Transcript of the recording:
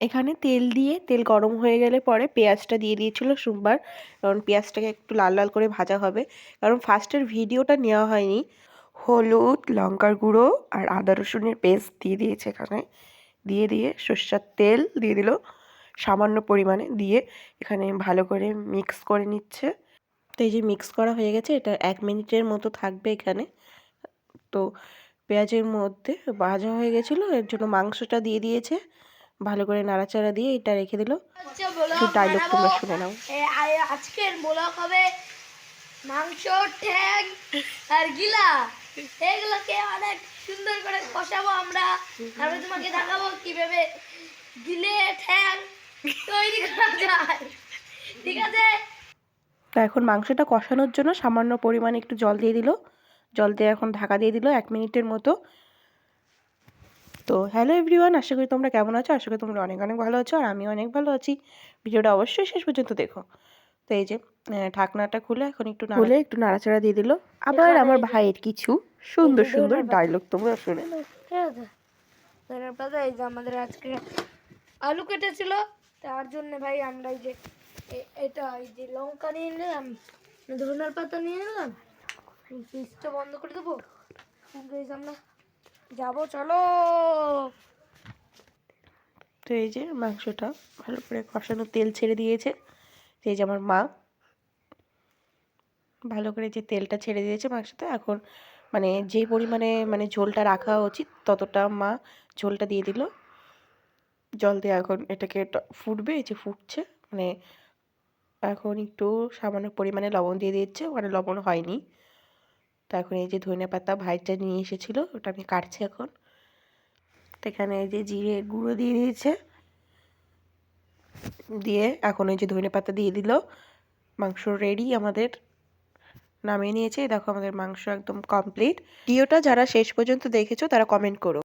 এখানে তেল দিয়ে তেল গরম হয়ে গেলে পরে পেঁয়াজটা দিয়ে দিয়েছিল সোমবার, কারণ পেঁয়াজটাকে একটু লাল লাল করে ভাজা হবে, কারণ ফার্স্টের ভিডিওটা নেওয়া হয়নি। হলুদ, লঙ্কার গুঁড়ো আর আদা রসুনের পেস্ট দিয়ে দিয়েছে এখানে, দিয়ে সর্ষের তেল দিয়ে দিল সামান্য পরিমাণে, দিয়ে এখানে ভালো করে মিক্স করে নিচ্ছে। তো এই যে মিক্স করা হয়ে গেছে, এটা 1 মিনিটের মতো থাকবে এখানে। তো পেঁয়াজের মধ্যে ভাজা হয়ে গেছিলো, এর জন্য মাংসটা দিয়ে দিয়েছে, ভালো করে নাড়াচাড়া দিয়ে এটা রেখে দিল। কিছু ডায়লগ তোমরা শুনে নাও। আজকের ব্লগ হবে মাংস, ঠ্যাং আর গিলা, এগুলোকে অনেক সুন্দর করে কষাবো আমরা, তারপরে তোমাকে দেখাবো কিভাবে গিলে ঠ্যাং তৈরি করা যায়, ঠিক আছে? তো এখন মাংসটা কষানোর জন্য সামান্য পরিমাণে একটু জল দিয়ে দিল, জল দিয়ে এখন ঢাকা দিয়ে দিল 1 মিনিটের মতো। তো হ্যালো এভরিওয়ান, আশা করি তোমরা কেমন আছো, আশা করি তোমরা অনেক অনেক ভালো আছো, আর আমি অনেক ভালো আছি। ভিডিওটা অবশ্যই শেষ পর্যন্ত দেখো। তো এই যে ঢাকনাটা খুলে এখন একটু নাড়াচাড়া দিয়ে দিল। আবার আমার ভাইয়ের কিছু সুন্দর সুন্দর ডায়লগ তোমরা শুনে নাও। ঠিক আছে, ধন্যবাদ পাতা। এই যে আমাদের আজকে আলু কেটেছিল, তার জন্য ভাই আমরা এই যে এটা এই যে লঙ্কা নিয়ে নিলাম, ধনিয়ার পাতা নিয়ে নিলাম, ফ্রিজটা বন্ধ করে দেবো, আমরা যাবো, চলো। তো এই যে মাংসটা ভালো করে কষানো, তেল ছেড়ে দিয়েছে। তো এই যে আমার মা ভালো করে যে তেলটা ছেড়ে দিয়েছে মাংসতে, এখন মানে যে পরিমাণে মানে ঝোলটা রাখা উচিত ততটা মা ঝোলটা দিয়ে দিল। জল দিয়ে এখন এটাকে ফুটবে, এই যে ফুটছে, মানে এখন একটু সামান্য পরিমাণে লবণ দিয়ে দিচ্ছে, মানে লবণ হয়নি। তো এখন এই যে ধনেপাতা ভাইটা নিয়ে এসেছিলো, ওটা আমি কাটছি এখন। তো এখানে এই যে জিরে গুঁড়ো দিয়ে দিয়েছে, দিয়ে এখন এই যে ধনেপাতা দিয়ে দিল। মাংস রেডি আমাদের, নামিয়ে নিয়েছে। দেখো আমাদের মাংস একদম কমপ্লিট। ভিডিওটা যারা শেষ পর্যন্ত দেখেছো তারা কমেন্ট করো।